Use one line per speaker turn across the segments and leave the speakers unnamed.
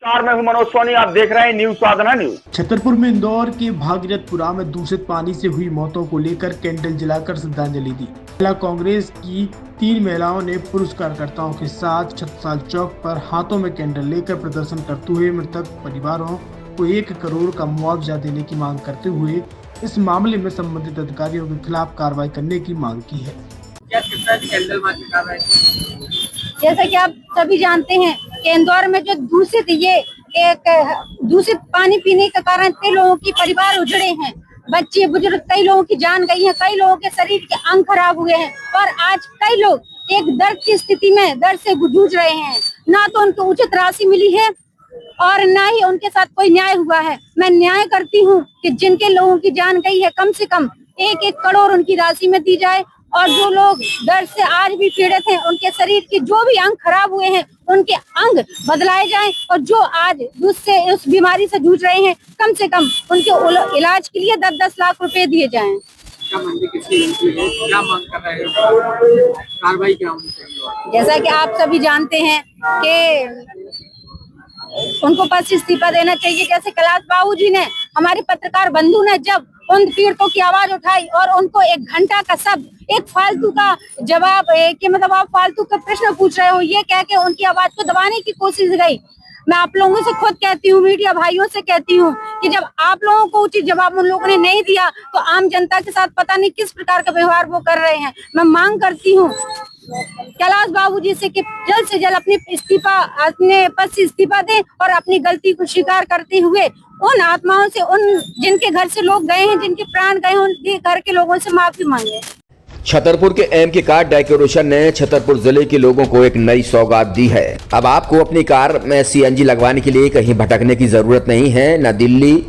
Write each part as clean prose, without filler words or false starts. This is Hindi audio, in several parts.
मैं हूं मनोज सोनी, आप देख रहे हैं न्यूज साधना न्यूज।
छतरपुर में इंदौर के भागीरथपुरा में दूषित पानी से हुई मौतों को लेकर कैंडल जलाकर श्रद्धांजलि दी। महिला कांग्रेस की 3 महिलाओं ने पुरुष कार्यकर्ताओं के साथ छत्रसाल चौक पर हाथों में कैंडल लेकर प्रदर्शन करते हुए मृतक परिवारों को 1 करोड़ का मुआवजा देने की मांग करते हुए इस मामले में संबंधित अधिकारियों के खिलाफ कार्रवाई करने की मांग की है।
कैंडल मार्च निकाल रहे हैं? जैसा कि आप सभी जानते हैं कि इंदौर में जो दूषित पानी पीने के कारण कई लोगों की परिवार उजड़े हैं, बच्चे बुजुर्ग, कई लोगों की जान गई है, कई लोगों के शरीर के अंग खराब हुए हैं और आज कई लोग एक दर्द की स्थिति में दर्द से जूझ रहे हैं। ना तो उनको उचित राशि मिली है और ना ही उनके साथ कोई न्याय हुआ है। मैं न्याय करती हूँ कि जिनके लोगों की जान गई है कम से कम 1-1 करोड़ उनकी राशि में दी जाए और जो लोग दर्द से आज भी पीड़ित हैं, उनके शरीर के जो भी अंग खराब हुए हैं उनके अंग बदलाए जाएं और जो आज उससे उस बीमारी से जूझ रहे हैं कम से कम उनके इलाज के लिए 10-10 लाख रुपए दिए जाएं।
क्या मांग कर रहे हैं? कार्रवाई क्या होनी चाहिए?
जैसा कि आप सभी जानते हैं कि उनको पद से इस्तीफा देना चाहिए। जैसे कैलाश बाबू जी ने, हमारे पत्रकार बंधु ने जब उन पीड़ितों की आवाज उठाई और उनको 1 घंटा का शब्द, एक फालतू का जवाब कि मतलब आप फालतू का प्रश्न पूछ रहे हो, ये कह के उनकी आवाज को दबाने की कोशिश गई। मैं आप लोगों से खुद कहती हूँ, मीडिया भाइयों से कहती हूँ कि जब आप लोगों को उचित जवाब उन लोगों ने नहीं दिया तो आम जनता के साथ पता नहीं किस प्रकार का व्यवहार वो कर रहे हैं। मैं मांग करती हूँ कैलाश बाबू जी से कि जल्द से जल्द अपने पद से इस्तीफा दें और अपनी गलती को स्वीकार करते हुए उन आत्माओं से, उन जिनके घर से लोग गए हैं, जिनके प्राण गए हैं, उनके घर के लोगों से माफी मांगे।
छतरपुर के एमके कार डेकोरेशन ने छतरपुर जिले के लोगों को एक नई सौगात दी है। अब आपको अपनी कार में सीएनजी लगवाने के लिए कहीं भटकने की जरूरत नहीं है, न दिल्ली,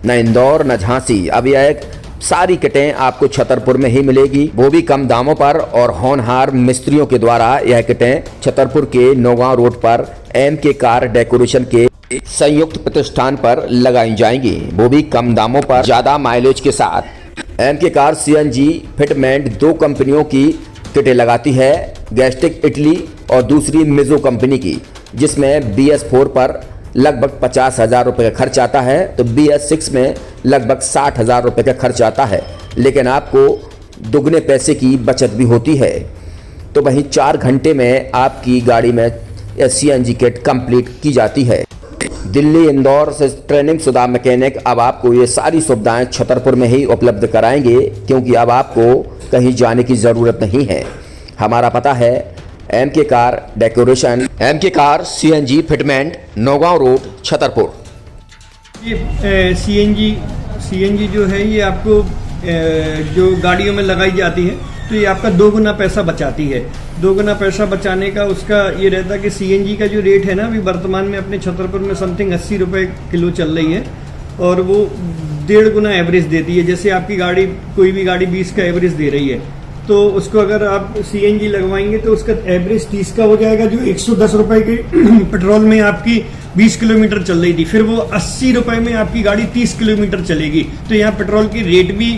न इंदौर, न झांसी। अब यह सारी किटें आपको छतरपुर में ही मिलेगी, वो भी कम दामों पर और होनहार मिस्त्रियों के द्वारा। यह किटें छतरपुर के नौगांव रोड पर एमके कार डेकोरेशन के संयुक्त प्रतिष्ठान पर लगाई जाएंगी, वो भी कम दामों पर, ज्यादा माइलेज के साथ। एमके कार सीएनजी फिटमेंट 2 कंपनियों की किटें लगाती है, गैस्टिक इटली और दूसरी मिजो कंपनी की, जिसमें BS4 पर लगभग 50,000 रुपये का खर्च आता है तो BS6 में लगभग 60,000 रुपये का खर्च आता है, लेकिन आपको दुगने पैसे की बचत भी होती है। तो वहीं 4 घंटे में आपकी गाड़ी में सीएनजी किट कंप्लीट की जाती है। दिल्ली, इंदौर से ट्रेनिंग शुदा मैकेनिक अब आपको ये सारी सुविधाएं छतरपुर में ही उपलब्ध कराएंगे, क्योंकि अब आपको कहीं जाने की ज़रूरत नहीं है। हमारा पता है MK car decoration, MK car CNG fitment, Naugaon road, Chhatarpur.
ये सीएनजी जो है ये आपको जो गाड़ियों में लगाई जाती है तो ये आपका 2 गुना पैसा बचाती है। 2 गुना पैसा बचाने का उसका ये रहता है कि सीएनजी का जो रेट है ना, अभी वर्तमान में अपने छतरपुर में समथिंग 80 रुपये किलो चल रही है और वो 1.5 गुना एवरेज देती है। जैसे आपकी गाड़ी, कोई भी गाड़ी 20 का एवरेज दे रही है तो उसको अगर आप सीएनजी लगवाएंगे तो उसका एवरेज 30 का हो जाएगा। जो 110 रुपए के पेट्रोल में आपकी 20 किलोमीटर चल रही थी, फिर वो 80 रुपए में आपकी गाड़ी 30 किलोमीटर चलेगी। तो यहाँ पेट्रोल की रेट भी,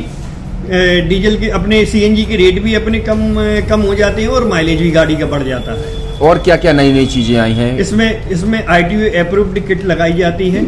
डीजल के, अपने सीएनजी के रेट भी अपने कम हो जाते हैं और माइलेज भी गाड़ी का बढ़ जाता है।
और क्या क्या नई चीजें आई हैं?
इसमें ITO अप्रूव्ड किट लगाई जाती है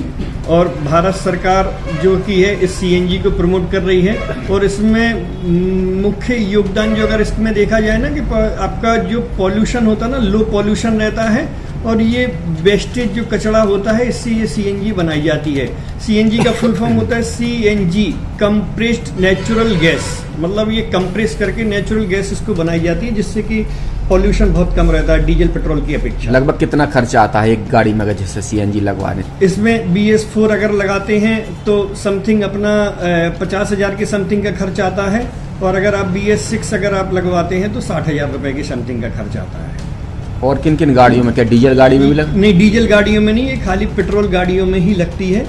और भारत सरकार जो की है इस सीएनजी को प्रमोट कर रही है। और इसमें मुख्य योगदान जो अगर इसमें देखा जाए ना कि आपका जो पॉल्यूशन होता है ना, लो पॉल्यूशन रहता है और ये वेस्टेज जो कचरा होता है इससे ये सीएनजी बनाई जाती है। सीएनजी का फुल फॉर्म होता है CNG, कंप्रेस्ड नेचुरल गैस, मतलब ये कंप्रेस करके नेचुरल गैस इसको बनाई जाती है, जिससे कि पॉल्यूशन बहुत कम रहता है डीजल पेट्रोल की अपेक्षा।
लगभग कितना खर्चा आता है एक गाड़ी में जैसे सीएनजी लगवाने?
इसमें BS4 अगर लगाते हैं तो समथिंग अपना 50,000 के समथिंग का खर्च आता है और अगर आप BS6 अगर आप लगवाते हैं तो 60,000 रुपए की समथिंग का खर्च आता है।
और किन किन गाड़ियों में? क्या डीजल गाड़ी में भी
नहीं, डीजल गाड़ियों में नहीं, ये खाली पेट्रोल गाड़ियों में ही लगती है।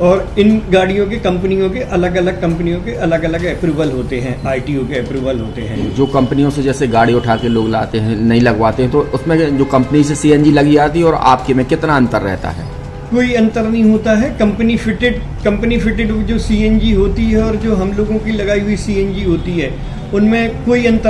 और इन गाड़ियों के कंपनियों के अलग अलग अप्रूवल होते हैं, ITO के अप्रूवल होते हैं।
जो कंपनियों से जैसे गाड़ी उठा के लोग लाते हैं, नहीं लगवाते हैं, तो उसमें जो कंपनी से सीएनजी लगी जाती है और आपके में कितना अंतर रहता है?
कोई अंतर नहीं होता है। कंपनी फिटेड जो सीएनजी होती है और जो हम लोगों की लगाई हुई सीएनजी होती है उनमें कोई अंतर